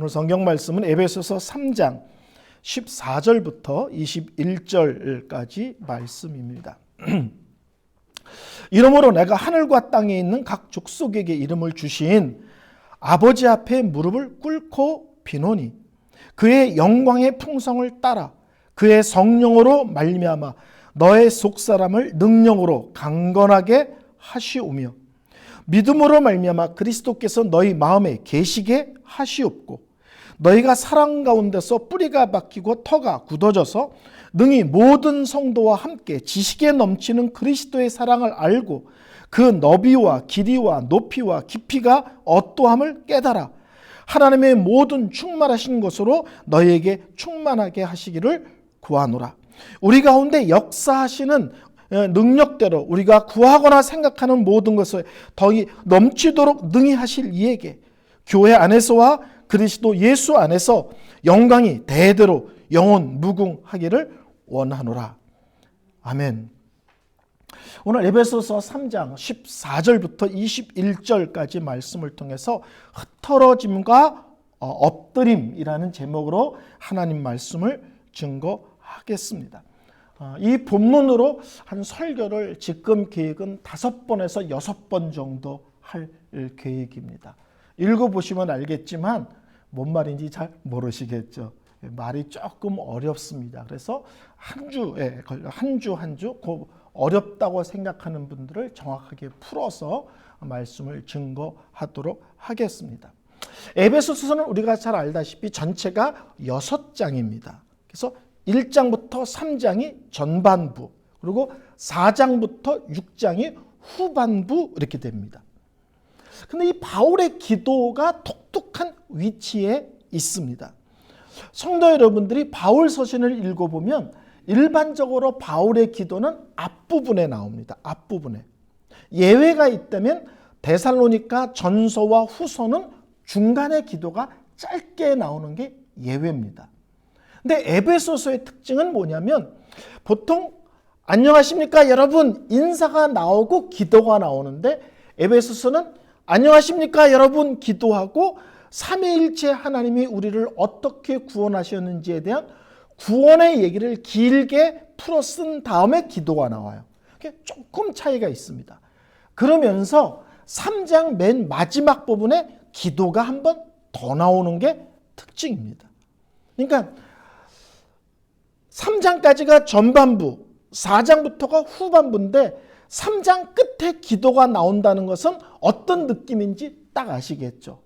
오늘 성경 말씀은 에베소서 3장 14절부터 21절까지 말씀입니다. 이러므로 내가 하늘과 땅에 있는 각 족속에게 이름을 주신 아버지 앞에 무릎을 꿇고 비노니 그의 영광의 풍성을 따라 그의 성령으로 말미암아 너의 속사람을 능력으로 강건하게 하시오며 믿음으로 말미암아 그리스도께서 너희 마음에 계시게 하시옵고 너희가 사랑 가운데서 뿌리가 박히고 터가 굳어져서 능히 모든 성도와 함께 지식에 넘치는 그리스도의 사랑을 알고 그 너비와 길이와 높이와 깊이가 어떠함을 깨달아 하나님의 모든 충만하신 것으로 너희에게 충만하게 하시기를 구하노라. 우리 가운데 역사하시는 능력대로 우리가 구하거나 생각하는 모든 것을 더 넘치도록 능히 하실 이에게 교회 안에서와 그리스도 예수 안에서 영광이 대대로 영원 무궁하기를 원하노라. 아멘. 오늘 에베소서 3장 14절부터 21절까지 말씀을 통해서 흩어짐과 엎드림이라는 제목으로 하나님 말씀을 증거하겠습니다. 이 본문으로 한 설교를 지금 계획은 5번에서 6번 정도 할 계획입니다. 읽어보시면 알겠지만 뭔 말인지 잘 모르시겠죠. 말이 조금 어렵습니다. 그래서 한 주 어렵다고 생각하는 분들을 정확하게 풀어서 말씀을 증거하도록 하겠습니다. 에베소서는 우리가 잘 알다시피 전체가 6장입니다. 그래서 1장부터 3장이 전반부, 그리고 4장부터 6장이 후반부 이렇게 됩니다. 근데 이 바울의 기도가 독특한 위치에 있습니다. 성도 여러분들이 바울 서신을 읽어보면 일반적으로 바울의 기도는 앞부분에 나옵니다. 앞부분에. 예외가 있다면 데살로니가 전서와 후서는 중간에 기도가 짧게 나오는 게 예외입니다. 근데 에베소서의 특징은 뭐냐면 보통 안녕하십니까 여러분 인사가 나오고 기도가 나오는데 에베소서는 안녕하십니까 여러분 기도하고 삼위일체 하나님이 우리를 어떻게 구원하셨는지에 대한 구원의 얘기를 길게 풀어 쓴 다음에 기도가 나와요. 조금 차이가 있습니다. 그러면서 3장 맨 마지막 부분에 기도가 한 번 더 나오는 게 특징입니다. 그러니까 3장까지가 전반부, 4장부터가 후반부인데 3장 끝에 기도가 나온다는 것은 어떤 느낌인지 딱 아시겠죠?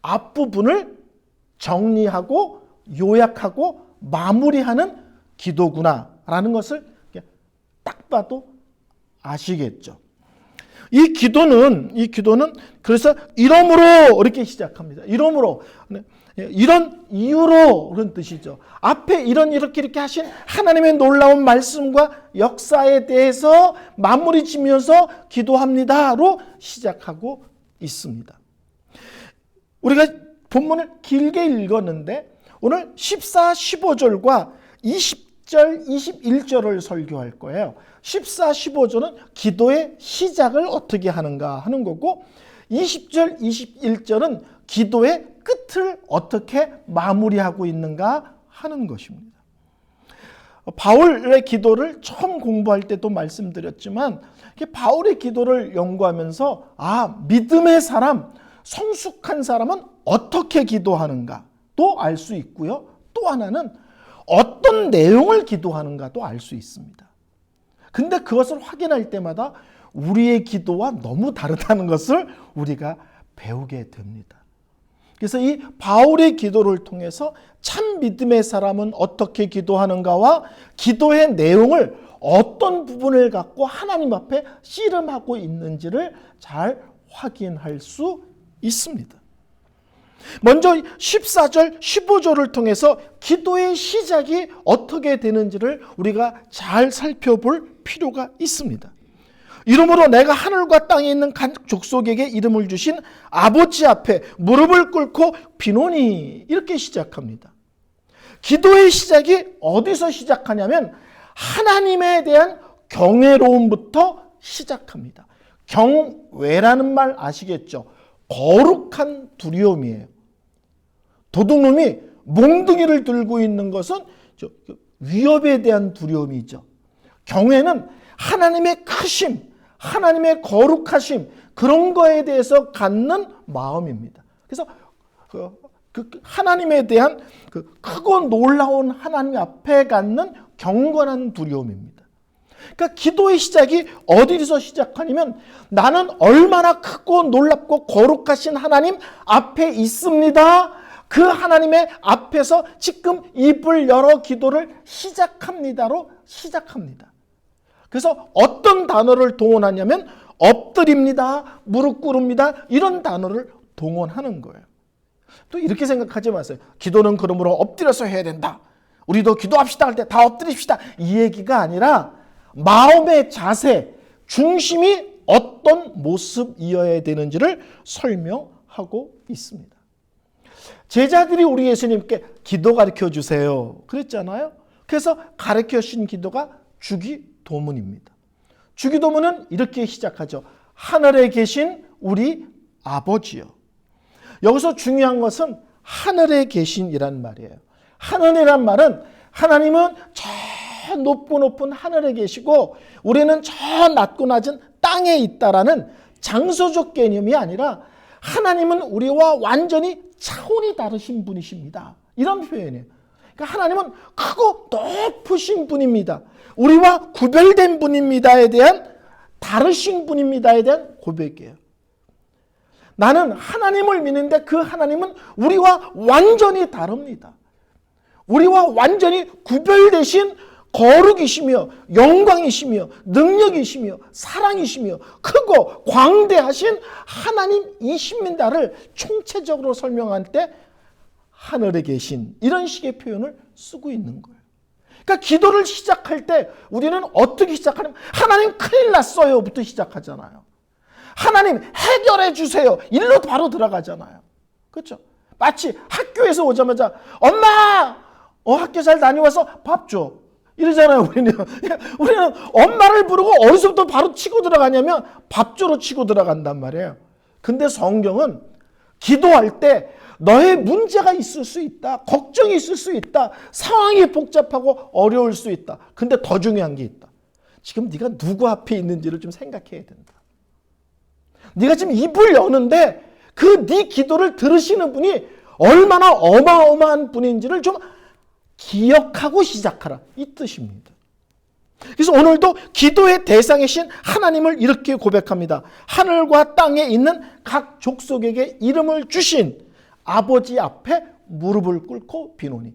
앞부분을 정리하고 요약하고 마무리하는 기도구나라는 것을 딱 봐도 아시겠죠? 이 기도는 그래서 이러므로 이렇게 시작합니다. 이러므로 이런 이유로 그런 뜻이죠. 앞에 이렇게 하신 하나님의 놀라운 말씀과 역사에 대해서 마무리 지면서 기도합니다로 시작하고 있습니다. 우리가 본문을 길게 읽었는데 오늘 14, 15절과 20절, 21절을 설교할 거예요. 14, 15절은 기도의 시작을 어떻게 하는가 하는 거고 20절, 21절은 기도의 끝을 어떻게 마무리하고 있는가 하는 것입니다. 바울의 기도를 처음 공부할 때도 말씀드렸지만 바울의 기도를 연구하면서 믿음의 사람, 성숙한 사람은 어떻게 기도하는가도 알 수 있고요. 또 하나는 어떤 내용을 기도하는가도 알 수 있습니다. 근데 그것을 확인할 때마다 우리의 기도와 너무 다르다는 것을 우리가 배우게 됩니다. 그래서 이 바울의 기도를 통해서 참 믿음의 사람은 어떻게 기도하는가와 기도의 내용을 어떤 부분을 갖고 하나님 앞에 씨름하고 있는지를 잘 확인할 수 있습니다. 먼저 14절, 15절을 통해서 기도의 시작이 어떻게 되는지를 우리가 잘 살펴볼 필요가 있습니다. 이러므로 내가 하늘과 땅에 있는 각 족속에게 이름을 주신 아버지 앞에 무릎을 꿇고 비노니 이렇게 시작합니다. 기도의 시작이 어디서 시작하냐면 하나님에 대한 경외로움부터 시작합니다. 경외라는 말 아시겠죠? 거룩한 두려움이에요. 도둑놈이 몽둥이를 들고 있는 것은 위협에 대한 두려움이죠. 경외는 하나님의 크심, 하나님의 거룩하심, 그런 거에 대해서 갖는 마음입니다. 그래서 그 하나님에 대한 그 크고 놀라운 하나님 앞에 갖는 경건한 두려움입니다. 그러니까 기도의 시작이 어디서 시작하냐면 나는 얼마나 크고 놀랍고 거룩하신 하나님 앞에 있습니다. 그 하나님의 앞에서 지금 입을 열어 기도를 시작합니다로 시작합니다. 그래서 어떤 단어를 동원하냐면 엎드립니다, 무릎 꿇습니다, 이런 단어를 동원하는 거예요. 또 이렇게 생각하지 마세요. 기도는 그러므로 엎드려서 해야 된다. 우리도 기도합시다 할 때 다 엎드립시다. 이 얘기가 아니라 마음의 자세, 중심이 어떤 모습이어야 되는지를 설명하고 있습니다. 제자들이 우리 예수님께 기도 가르쳐 주세요 그랬잖아요. 그래서 가르쳐 주신 기도가 주기도문입니다. 주기도문은 이렇게 시작하죠. 하늘에 계신 우리 아버지요. 여기서 중요한 것은 하늘에 계신이란 말이에요. 하늘이란 말은 하나님은 저 높은 하늘에 계시고 우리는 저 낮고 낮은 땅에 있다라는 장소적 개념이 아니라 하나님은 우리와 완전히 차원이 다르신 분이십니다. 이런 표현이에요. 그러니까 하나님은 크고 높으신 분입니다. 우리와 구별된 분입니다에 대한 다르신 분입니다에 대한 고백이에요. 나는 하나님을 믿는데 그 하나님은 우리와 완전히 다릅니다. 우리와 완전히 구별되신 거룩이시며 영광이시며 능력이시며 사랑이시며 크고 광대하신 하나님이십니다를 총체적으로 설명할 때 하늘에 계신 이런 식의 표현을 쓰고 있는 거예요. 그러니까 기도를 시작할 때 우리는 어떻게 시작하냐면 하나님 큰일 났어요부터 시작하잖아요. 하나님 해결해 주세요. 일로 바로 들어가잖아요. 그렇죠? 마치 학교에서 오자마자 엄마 학교 잘 다녀와서 밥 줘. 이러잖아요. 우리는 엄마를 부르고 어디서부터 바로 치고 들어가냐면 밥 주러 치고 들어간단 말이에요. 근데 성경은 기도할 때 너의 문제가 있을 수 있다. 걱정이 있을 수 있다. 상황이 복잡하고 어려울 수 있다. 근데 더 중요한 게 있다. 지금 네가 누구 앞에 있는지를 좀 생각해야 된다. 네가 지금 입을 여는데 그 네 기도를 들으시는 분이 얼마나 어마어마한 분인지를 좀 기억하고 시작하라. 이 뜻입니다. 그래서 오늘도 기도의 대상이신 하나님을 이렇게 고백합니다. 하늘과 땅에 있는 각 족속에게 이름을 주신 아버지 앞에 무릎을 꿇고 비노니.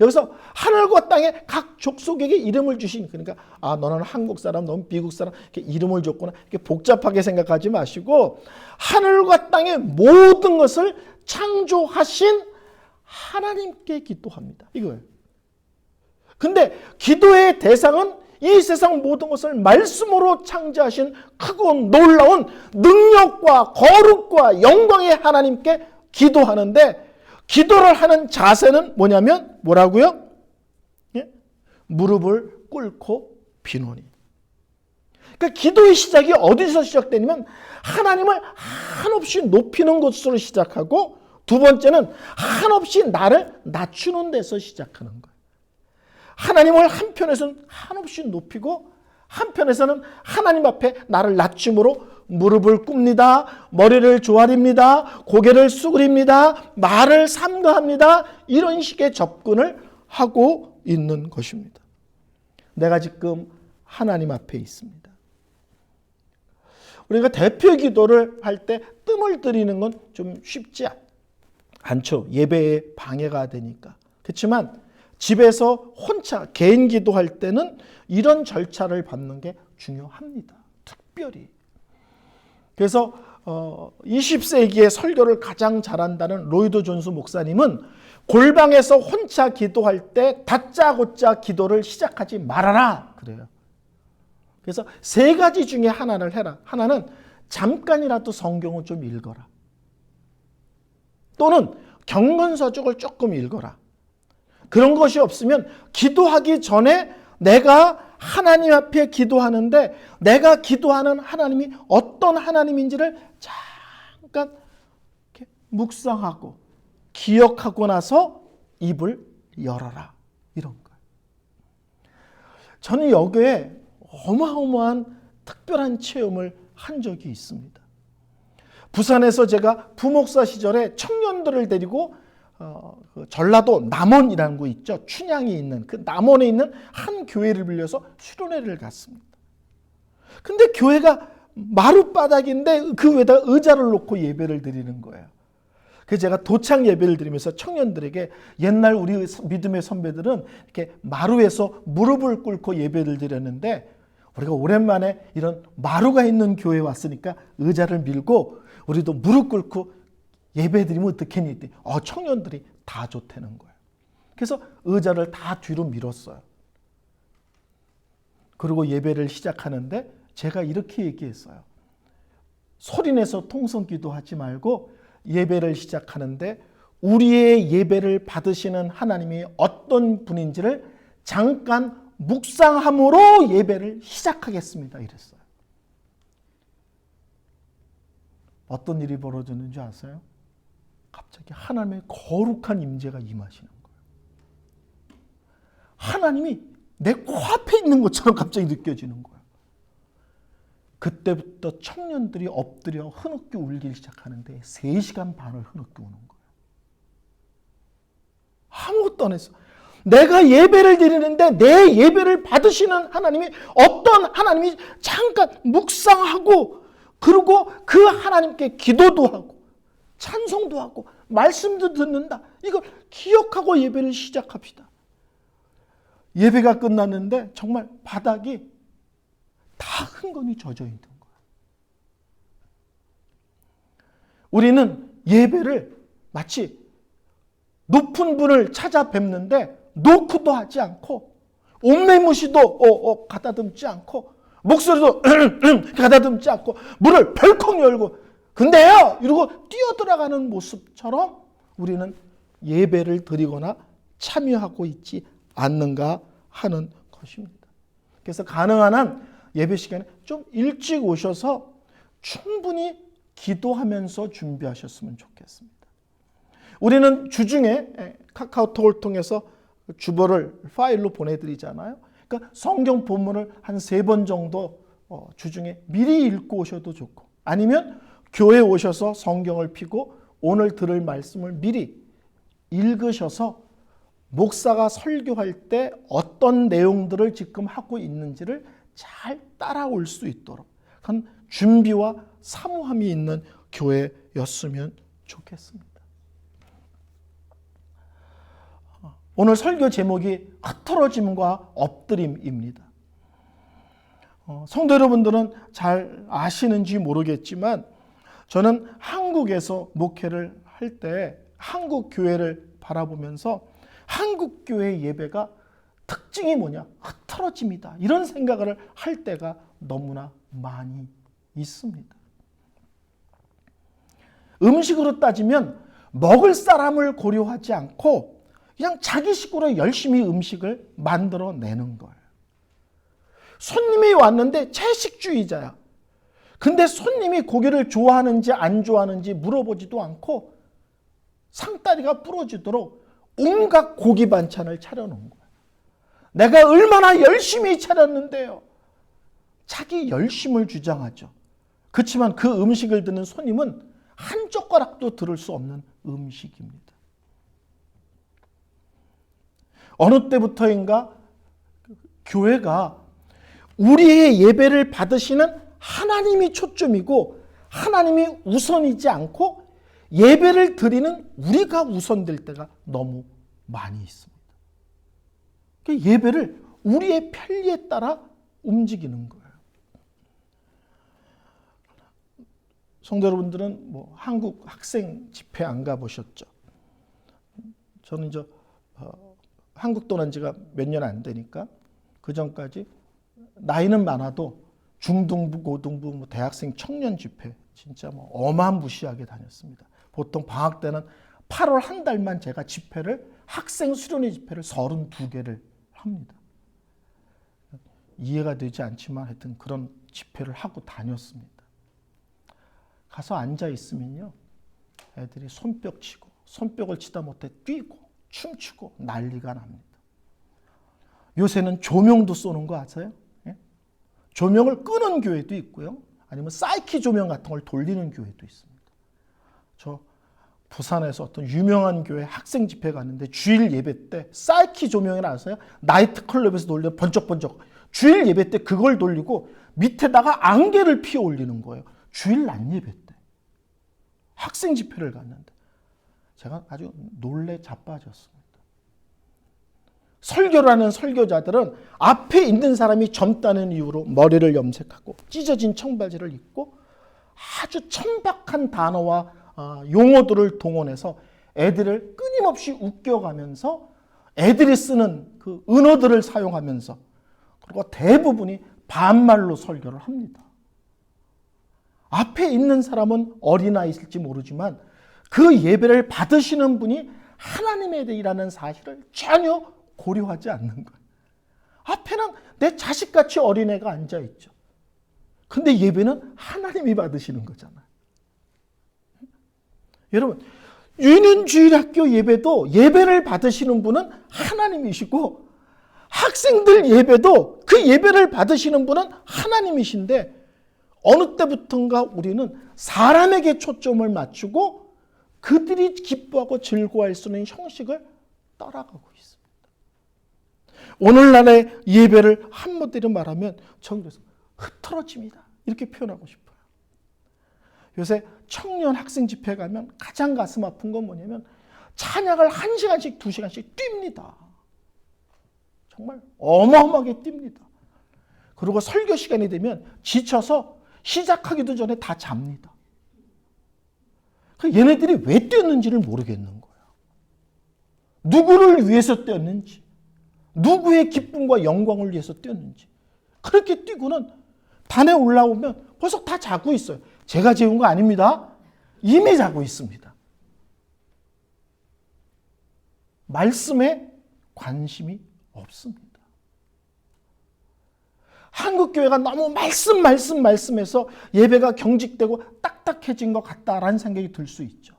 여기서 하늘과 땅에 각 족속에게 이름을 주신, 그러니까 너는 한국 사람, 너는 미국 사람 이렇게 이름을 줬구나. 이렇게 복잡하게 생각하지 마시고 하늘과 땅의 모든 것을 창조하신 하나님께 기도합니다. 이거예요. 근데 기도의 대상은 이 세상 모든 것을 말씀으로 창조하신 크고 놀라운 능력과 거룩과 영광의 하나님께 기도하는데 기도를 하는 자세는 뭐냐면 뭐라고요? 예? 무릎을 꿇고 비노니. 그러니까 기도의 시작이 어디서 시작되냐면 하나님을 한없이 높이는 것으로 시작하고 두 번째는 한없이 나를 낮추는 데서 시작하는 거예요. 하나님을 한편에서는 한없이 높이고 한편에서는 하나님 앞에 나를 낮춤으로 무릎을 꿇습니다. 머리를 조아립니다. 고개를 숙입니다. 말을 삼가합니다. 이런 식의 접근을 하고 있는 것입니다. 내가 지금 하나님 앞에 있습니다. 우리가 대표 기도를 할 때 뜸을 들이는 건 좀 쉽지 않죠. 예배에 방해가 되니까. 그렇지만 집에서 혼자 개인 기도할 때는 이런 절차를 밟는 게 중요합니다. 특별히. 그래서 20세기에 설교를 가장 잘한다는 로이드 존스 목사님은 골방에서 혼자 기도할 때 다짜고짜 기도를 시작하지 말아라 그래요. 그래서 세 가지 중에 하나를 해라. 하나는 잠깐이라도 성경을 좀 읽어라. 또는 경건서적을 조금 읽어라. 그런 것이 없으면 기도하기 전에 내가 하나님 앞에 기도하는데 내가 기도하는 하나님이 어떤 하나님인지를 잠깐 이렇게 묵상하고 기억하고 나서 입을 열어라. 이런 거예요. 저는 여기에 어마어마한 특별한 체험을 한 적이 있습니다. 부산에서 제가 부목사 시절에 청년들을 데리고 그 전라도 남원이라는 곳 있죠. 춘향이 있는 그 남원에 있는 한 교회를 빌려서 수련회를 갔습니다. 근데 교회가 마룻바닥인데 그 위에다 의자를 놓고 예배를 드리는 거예요. 그래서 제가 도창 예배를 드리면서 청년들에게 옛날 우리 믿음의 선배들은 이렇게 마루에서 무릎을 꿇고 예배를 드렸는데 우리가 오랜만에 이런 마루가 있는 교회에 왔으니까 의자를 밀고 우리도 무릎 꿇고 예배 드리면 어떻겠니? 청년들이 다 좋다는 거예요. 그래서 의자를 다 뒤로 밀었어요. 그리고 예배를 시작하는데 제가 이렇게 얘기했어요. 소리내서 통성기도 하지 말고 예배를 시작하는데 우리의 예배를 받으시는 하나님이 어떤 분인지를 잠깐 묵상함으로 예배를 시작하겠습니다. 이랬어요. 어떤 일이 벌어졌는지 아세요? 갑자기 하나님의 거룩한 임재가 임하시는 거예요. 하나님이 내 코앞에 있는 것처럼 갑자기 느껴지는 거예요. 그때부터 청년들이 엎드려 흐느끼 울기 시작하는데 3시간 반을 흐느끼 우는 거예요. 아무것도 안 했어. 내가 예배를 드리는데 내 예배를 받으시는 하나님이 어떤 하나님이 잠깐 묵상하고 그리고 그 하나님께 기도도 하고 찬송도 하고 말씀도 듣는다. 이걸 기억하고 예배를 시작합시다. 예배가 끝났는데 정말 바닥이 다 흥건히 젖어 있는 거예요. 우리는 예배를 마치 높은 분을 찾아뵙는데 노크도 하지 않고 옷매무시도 가다듬지 않고 목소리도 가다듬지 않고 문을 벌컥 열고 근데요 이러고 뛰어들어가는 모습처럼 우리는 예배를 드리거나 참여하고 있지 않는가 하는 것입니다. 그래서 가능한 한 예배 시간에 좀 일찍 오셔서 충분히 기도하면서 준비하셨으면 좋겠습니다. 우리는 주중에 카카오톡을 통해서 주보를 파일로 보내드리잖아요. 그러니까 성경 본문을 한 3번 정도 주중에 미리 읽고 오셔도 좋고 아니면 교회에 오셔서 성경을 펴고 오늘 들을 말씀을 미리 읽으셔서 목사가 설교할 때 어떤 내용들을 지금 하고 있는지를 잘 따라올 수 있도록 한 준비와 사모함이 있는 교회였으면 좋겠습니다. 오늘 설교 제목이 흐트러짐과 엎드림입니다. 성도 여러분들은 잘 아시는지 모르겠지만 저는 한국에서 목회를 할 때 한국 교회를 바라보면서 한국 교회 예배가 특징이 뭐냐? 흐트러짐이다. 이런 생각을 할 때가 너무나 많이 있습니다. 음식으로 따지면 먹을 사람을 고려하지 않고 그냥 자기 식으로 열심히 음식을 만들어내는 거예요. 손님이 왔는데 채식주의자야. 근데 손님이 고기를 좋아하는지 안 좋아하는지 물어보지도 않고 상다리가 부러지도록 온갖 고기 반찬을 차려놓은 거예요. 내가 얼마나 열심히 차렸는데요. 자기 열심을 주장하죠. 그렇지만 그 음식을 드는 손님은 한 젓가락도 들을 수 없는 음식입니다. 어느 때부터인가 교회가 우리의 예배를 받으시는 하나님이 초점이고 하나님이 우선이지 않고 예배를 드리는 우리가 우선될 때가 너무 많이 있습니다. 예배를 우리의 편리에 따라 움직이는 거예요. 성도 여러분들은 한국 학생 집회 안 가보셨죠? 저는 한국 떠난 지가 몇 년 안 되니까 그 전까지 나이는 많아도 중등부, 고등부, 대학생 청년 집회 진짜 어마무시하게 다녔습니다. 보통 방학 때는 8월 한 달만 제가 학생 수련회 집회를 32개를 합니다. 이해가 되지 않지만 하여튼 그런 집회를 하고 다녔습니다. 가서 앉아 있으면요, 애들이 손뼉 치고 손뼉을 치다 못해 뛰고 춤추고 난리가 납니다. 요새는 조명도 쏘는 거 아세요? 예? 조명을 끄는 교회도 있고요. 아니면 사이키 조명 같은 걸 돌리는 교회도 있습니다. 저 부산에서 어떤 유명한 교회 학생 집회 갔는데 주일 예배 때 사이키 조명이라 아세요? 나이트 클럽에서 돌려 번쩍번쩍. 주일 예배 때 그걸 돌리고 밑에다가 안개를 피워 올리는 거예요. 주일 낮 예배 때. 학생 집회를 갔는데 제가 아주 놀래 자빠졌습니다. 설교를 하는 설교자들은 앞에 있는 사람이 젊다는 이유로 머리를 염색하고 찢어진 청바지를 입고 아주 천박한 단어와 용어들을 동원해서 애들을 끊임없이 웃겨가면서 애들이 쓰는 그 은어들을 사용하면서 그리고 대부분이 반말로 설교를 합니다. 앞에 있는 사람은 어린아이일지 모르지만 그 예배를 받으시는 분이 하나님의 일이라는 사실을 전혀 고려하지 않는 거예요. 앞에는 내 자식같이 어린애가 앉아있죠. 근데 예배는 하나님이 받으시는 거잖아요. 여러분, 유년주일학교 예배도 예배를 받으시는 분은 하나님이시고 학생들 예배도 그 예배를 받으시는 분은 하나님이신데 어느 때부턴가 우리는 사람에게 초점을 맞추고 그들이 기뻐하고 즐거워할 수 있는 형식을 따라가고 있습니다. 오늘날의 예배를 한마디로 말하면 저는 그래서 흐트러집니다. 이렇게 표현하고 싶어요. 요새 청년 학생 집회 가면 가장 가슴 아픈 건 뭐냐면 찬양을 1시간씩 2시간씩 뜁니다. 정말 어마어마하게 뜁니다. 그리고 설교 시간이 되면 지쳐서 시작하기도 전에 다 잡니다. 얘네들이 왜 뛰었는지를 모르겠는 거예요. 누구를 위해서 뛰었는지, 누구의 기쁨과 영광을 위해서 뛰었는지. 그렇게 뛰고는 반에 올라오면 벌써 다 자고 있어요. 제가 재운 거 아닙니다. 이미 자고 있습니다. 말씀에 관심이 없습니다. 한국교회가 너무 말씀해서 예배가 경직되고 딱딱해진 것 같다라는 생각이 들 수 있죠.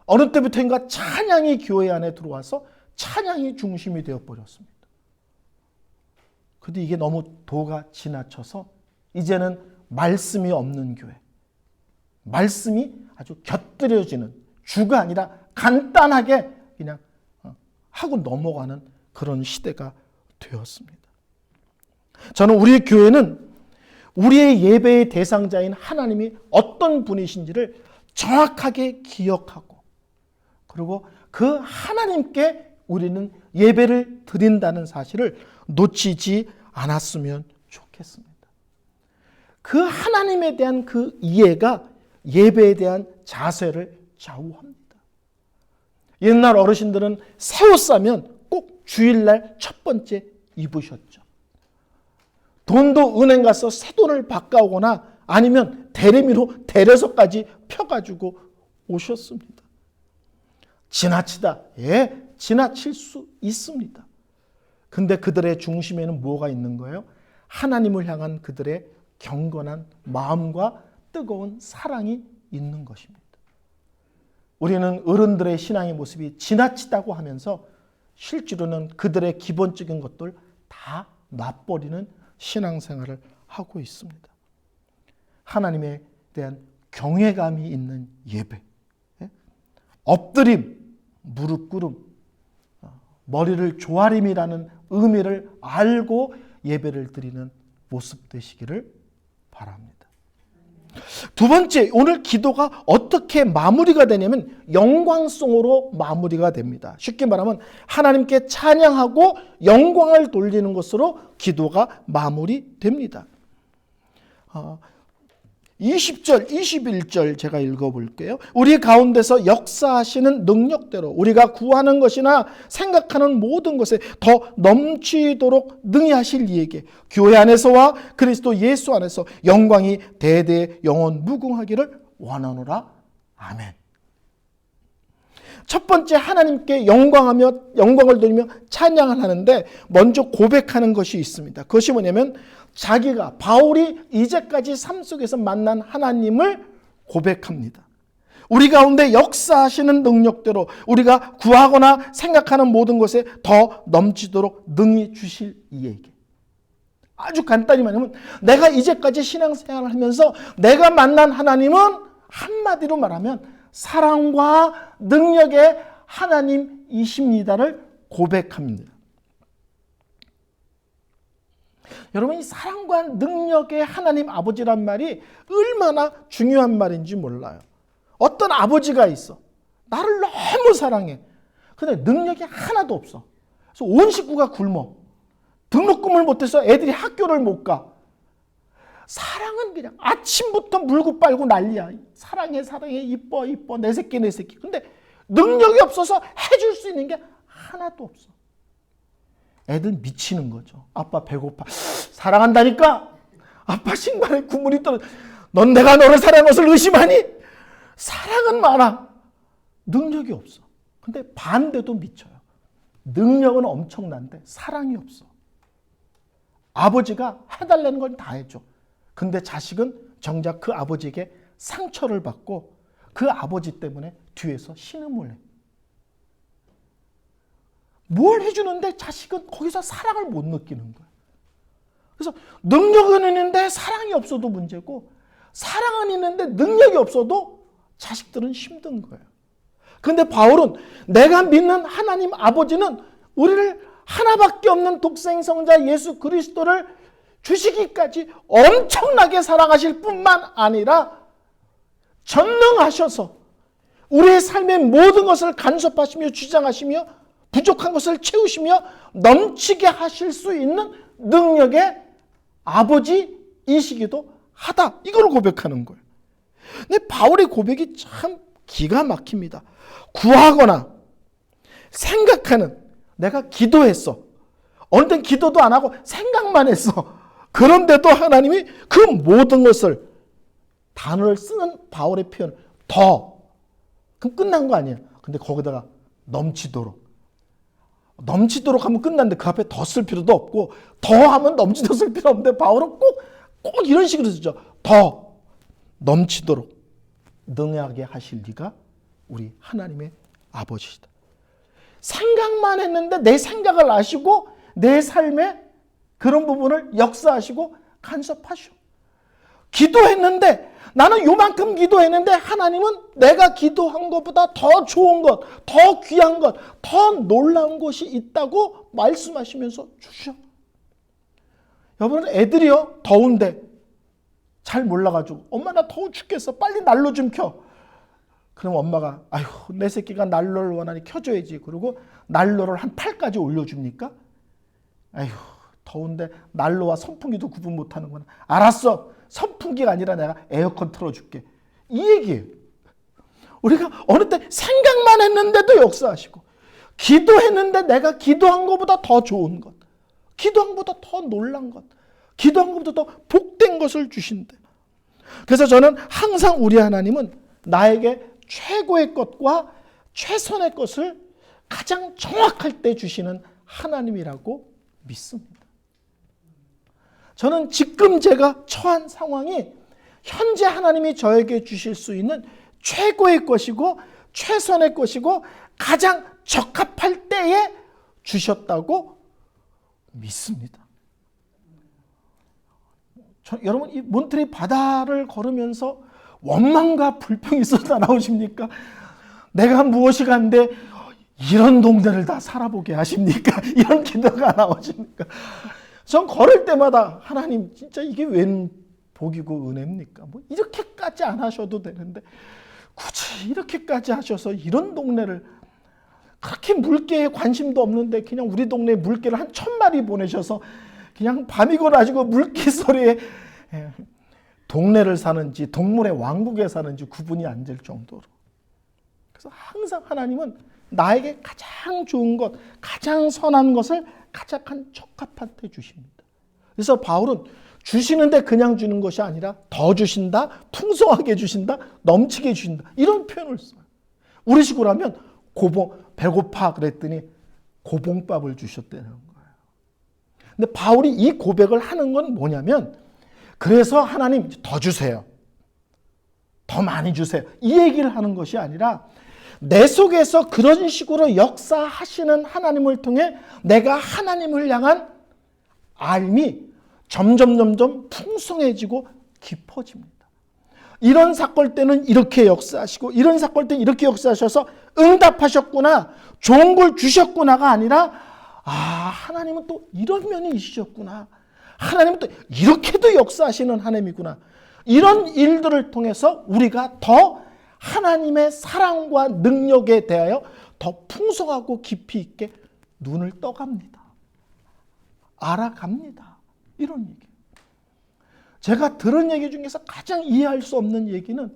어느 때부터인가 찬양이 교회 안에 들어와서 찬양이 중심이 되어버렸습니다. 그런데 이게 너무 도가 지나쳐서 이제는 말씀이 없는 교회, 말씀이 아주 곁들여지는 주가 아니라 간단하게 그냥 하고 넘어가는 그런 시대가 되었습니다. 저는 우리 교회는 우리의 예배의 대상자인 하나님이 어떤 분이신지를 정확하게 기억하고 그리고 그 하나님께 우리는 예배를 드린다는 사실을 놓치지 않았으면 좋겠습니다. 그 하나님에 대한 그 이해가 예배에 대한 자세를 좌우합니다. 옛날 어르신들은 새 옷 사면 꼭 주일날 첫 번째 입으셨죠. 돈도 은행 가서 새 돈을 바꿔오거나 아니면 대리미로 대려서까지 펴가지고 오셨습니다. 지나치다. 예, 지나칠 수 있습니다. 근데 그들의 중심에는 뭐가 있는 거예요? 하나님을 향한 그들의 경건한 마음과 뜨거운 사랑이 있는 것입니다. 우리는 어른들의 신앙의 모습이 지나치다고 하면서 실제로는 그들의 기본적인 것들 다 놔버리는 신앙생활을 하고 있습니다. 하나님에 대한 경외감이 있는 예배, 엎드림, 무릎 꿇음, 머리를 조아림이라는 의미를 알고 예배를 드리는 모습 되시기를 바랍니다. 두 번째, 오늘 기도가 어떻게 마무리가 되냐면 영광송으로 마무리가 됩니다. 쉽게 말하면 하나님께 찬양하고 영광을 돌리는 것으로 기도가 마무리됩니다. 20절, 21절 제가 읽어볼게요. 우리 가운데서 역사하시는 능력대로 우리가 구하는 것이나 생각하는 모든 것에 더 넘치도록 능히 하실 이에게 교회 안에서와 그리스도 예수 안에서 영광이 대대 영원 무궁하기를 원하노라. 아멘. 첫 번째 하나님께 영광을 돌리며 찬양을 하는데 먼저 고백하는 것이 있습니다. 그것이 뭐냐면 바울이 이제까지 삶 속에서 만난 하나님을 고백합니다. 우리 가운데 역사하시는 능력대로 우리가 구하거나 생각하는 모든 것에 더 넘치도록 능히 주실 이에게. 아주 간단히 말하면 내가 이제까지 신앙생활을 하면서 내가 만난 하나님은 한마디로 말하면 사랑과 능력의 하나님이십니다를 고백합니다. 여러분, 이 사랑과 능력의 하나님 아버지란 말이 얼마나 중요한 말인지 몰라요. 어떤 아버지가 있어. 나를 너무 사랑해. 근데 능력이 하나도 없어. 그래서 온 식구가 굶어. 등록금을 못해서 애들이 학교를 못 가. 사랑은 그냥 아침부터 물고 빨고 난리야. 사랑해, 사랑해, 이뻐, 이뻐, 내 새끼, 내 새끼. 근데 능력이 없어서 해줄 수 있는 게 하나도 없어. 애들 미치는 거죠. 아빠 배고파. 사랑한다니까? 아빠 신발에 국물이 떨어져. 넌 내가 너를 사랑한 것을 의심하니? 사랑은 많아. 능력이 없어. 근데 반대도 미쳐요. 능력은 엄청난데 사랑이 없어. 아버지가 해달라는 건 다 해줘. 근데 자식은 정작 그 아버지에게 상처를 받고 그 아버지 때문에 뒤에서 신음을 해. 뭘 해주는데 자식은 거기서 사랑을 못 느끼는 거야. 그래서 능력은 있는데 사랑이 없어도 문제고, 사랑은 있는데 능력이 없어도 자식들은 힘든 거예요. 그런데 바울은 내가 믿는 하나님 아버지는 우리를 하나밖에 없는 독생성자 예수 그리스도를 주시기까지 엄청나게 사랑하실 뿐만 아니라 전능하셔서 우리의 삶의 모든 것을 간섭하시며 주장하시며 부족한 것을 채우시며 넘치게 하실 수 있는 능력의 아버지이시기도 하다. 이걸 고백하는 거예요. 근데 바울의 고백이 참 기가 막힙니다. 구하거나 생각하는, 내가 기도했어. 어느 땐 기도도 안 하고 생각만 했어. 그런데도 하나님이 그 모든 것을, 단어를 쓰는 바울의 표현, 더. 그럼 끝난 거 아니에요. 근데 거기다가 넘치도록. 넘치도록 하면 끝났는데 그 앞에 더 쓸 필요도 없고, 더 하면 넘치도록 쓸 필요 없는데 바울은 꼭 이런 식으로 쓰죠. 더 넘치도록 능하게 하실 리가 우리 하나님의 아버지시다. 생각만 했는데 내 생각을 아시고 내 삶의 그런 부분을 역사하시고 간섭하시오. 기도했는데, 나는 요만큼 기도했는데 하나님은 내가 기도한 것보다 더 좋은 것, 더 귀한 것, 더 놀라운 것이 있다고 말씀하시면서 주셔. 여러분, 애들이요, 더운데 잘 몰라가지고 엄마 나 더워 죽겠어, 빨리 난로 좀 켜. 그럼 엄마가 아휴, 내 새끼가 난로를 원하니 켜줘야지. 그리고 난로를 한 8까지 올려줍니까? 아휴, 더운데 난로와 선풍기도 구분 못하는구나. 알았어, 선풍기가 아니라 내가 에어컨 틀어줄게. 이 얘기예요. 우리가 어느 때 생각만 했는데도 역사하시고, 기도했는데 내가 기도한 것보다 더 좋은 것, 기도한 것보다 더 놀란 것, 기도한 것보다 더 복된 것을 주신대. 그래서 저는 항상 우리 하나님은 나에게 최고의 것과 최선의 것을 가장 정확할 때 주시는 하나님이라고 믿습니다. 저는 지금 제가 처한 상황이 현재 하나님이 저에게 주실 수 있는 최고의 것이고 최선의 것이고 가장 적합할 때에 주셨다고 믿습니다. 여러분, 이 몬트리 바다를 걸으면서 원망과 불평이 쏟아 나오십니까? 내가 무엇이 간데 이런 동네를 다 살아보게 하십니까? 이런 기도가 나오십니까? 전 걸을 때마다 하나님 진짜 이게 웬 복이고 은혜입니까? 뭐 이렇게까지 안 하셔도 되는데 굳이 이렇게까지 하셔서 이런 동네를, 그렇게 물개에 관심도 없는데 그냥 우리 동네에 물개를 한 1000마리 보내셔서 그냥 밤이고 낮이고 물개 소리에 동네를 사는지 동물의 왕국에 사는지 구분이 안 될 정도로. 그래서 항상 하나님은 나에게 가장 좋은 것, 가장 선한 것을 가장 적합한 때 주십니다. 그래서 바울은 주시는데 그냥 주는 것이 아니라 더 주신다, 풍성하게 주신다, 넘치게 주신다, 이런 표현을 써요. 우리 식으로 하면 배고파 그랬더니 고봉밥을 주셨다는 거예요. 근데 바울이 이 고백을 하는 건 뭐냐면, 그래서 하나님 더 주세요. 더 많이 주세요. 이 얘기를 하는 것이 아니라 내 속에서 그런 식으로 역사하시는 하나님을 통해 내가 하나님을 향한 알미 점점 풍성해지고 깊어집니다. 이런 사건 때는 이렇게 역사하시고 이런 사건 때는 이렇게 역사하셔서 응답하셨구나, 좋은 걸 주셨구나가 아니라 하나님은 또 이런 면이 있으셨구나, 하나님은 또 이렇게도 역사하시는 하나님이구나. 이런 일들을 통해서 우리가 더 하나님의 사랑과 능력에 대하여 더 풍성하고 깊이 있게 눈을 떠갑니다. 알아갑니다. 이런 얘기. 제가 들은 얘기 중에서 가장 이해할 수 없는 얘기는,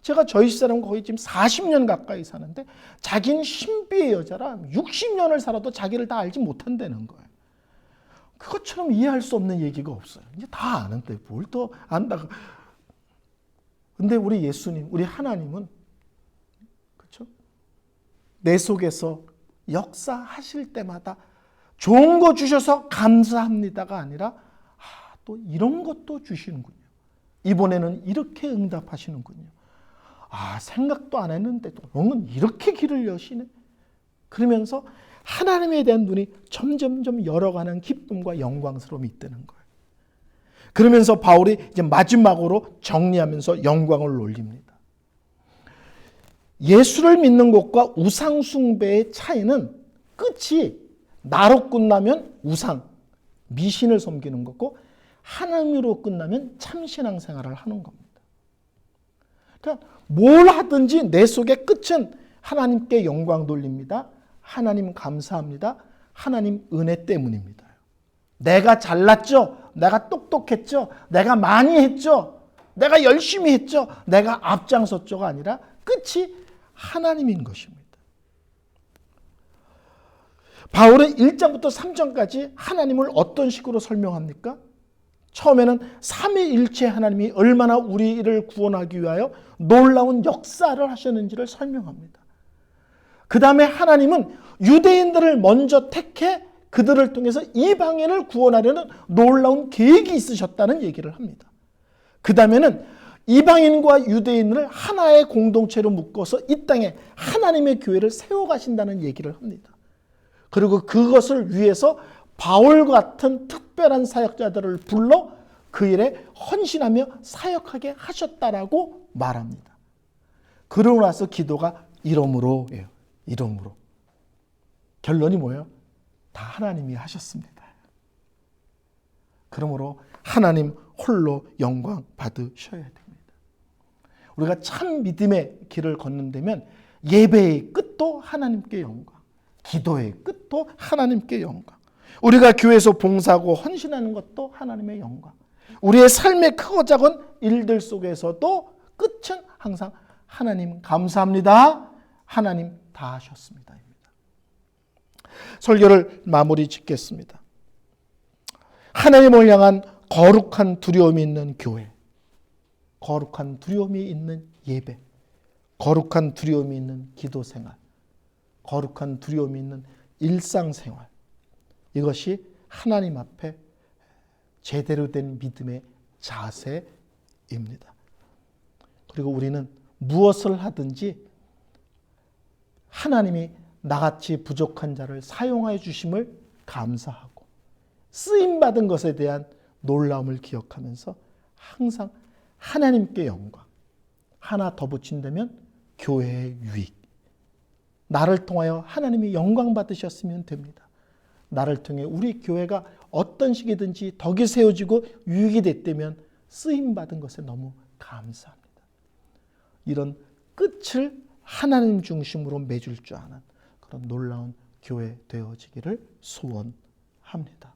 제가 저희 집사람 거의 지금 40년 가까이 사는데 자기는 신비의 여자라 60년을 살아도 자기를 다 알지 못한다는 거예요. 그것처럼 이해할 수 없는 얘기가 없어요. 이제 다 아는데 뭘 더 안다고. 근데 우리 예수님, 우리 하나님은 그렇죠? 내 속에서 역사하실 때마다 좋은 거 주셔서 감사합니다가 아니라 또 이런 것도 주시는군요. 이번에는 이렇게 응답하시는군요. 생각도 안 했는데 또 너는 이렇게 길을 여시네. 그러면서 하나님에 대한 눈이 점점 열어가는 기쁨과 영광스러움이 있다는 거예요. 그러면서 바울이 이제 마지막으로 정리하면서 영광을 올립니다. 예수를 믿는 것과 우상 숭배의 차이는 끝이 나로 끝나면 우상, 미신을 섬기는 거고 하나님으로 끝나면 참신앙 생활을 하는 겁니다. 그러니까 뭘 하든지 내 속의 끝은 하나님께 영광 돌립니다. 하나님 감사합니다. 하나님 은혜 때문입니다. 내가 잘났죠? 내가 똑똑했죠? 내가 많이 했죠? 내가 열심히 했죠? 내가 앞장섰죠가 아니라 끝이 하나님인 것입니다. 바울은 1장부터 3장까지 하나님을 어떤 식으로 설명합니까? 처음에는 삼위일체 하나님이 얼마나 우리를 구원하기 위하여 놀라운 역사를 하셨는지를 설명합니다. 그 다음에 하나님은 유대인들을 먼저 택해 그들을 통해서 이방인을 구원하려는 놀라운 계획이 있으셨다는 얘기를 합니다. 그 다음에는 이방인과 유대인을 하나의 공동체로 묶어서 이 땅에 하나님의 교회를 세워가신다는 얘기를 합니다. 그리고 그것을 위해서 바울 같은 특별한 사역자들을 불러 그 일에 헌신하며 사역하게 하셨다라고 말합니다. 그러고 나서 기도가 이러므로예요. 이러므로. 결론이 뭐예요? 다 하나님이 하셨습니다. 그러므로 하나님 홀로 영광 받으셔야 됩니다. 우리가 참 믿음의 길을 걷는다면 예배의 끝도 하나님께 영광, 기도의 끝도 하나님께 영광, 우리가 교회에서 봉사하고 헌신하는 것도 하나님의 영광, 우리의 삶의 크고 작은 일들 속에서도 끝은 항상 하나님 감사합니다. 하나님 다 하셨습니다. 설교를 마무리 짓겠습니다. 하나님을 향한 거룩한 두려움이 있는 교회, 거룩한 두려움이 있는 예배, 거룩한 두려움이 있는 기도 생활, 거룩한 두려움이 있는 일상생활, 이것이 하나님 앞에 제대로 된 믿음의 자세입니다. 그리고 우리는 무엇을 하든지 하나님이 나같이 부족한 자를 사용하여 주심을 감사하고 쓰임받은 것에 대한 놀라움을 기억하면서 항상 하나님께 영광, 하나 더 붙인다면 교회의 유익, 나를 통하여 하나님이 영광 받으셨으면 됩니다. 나를 통해 우리 교회가 어떤 식이든지 덕이 세워지고 유익이 됐다면 쓰임받은 것에 너무 감사합니다. 이런 끝을 하나님 중심으로 맺을 줄 아는 그런 놀라운 교회 되어지기를 소원합니다.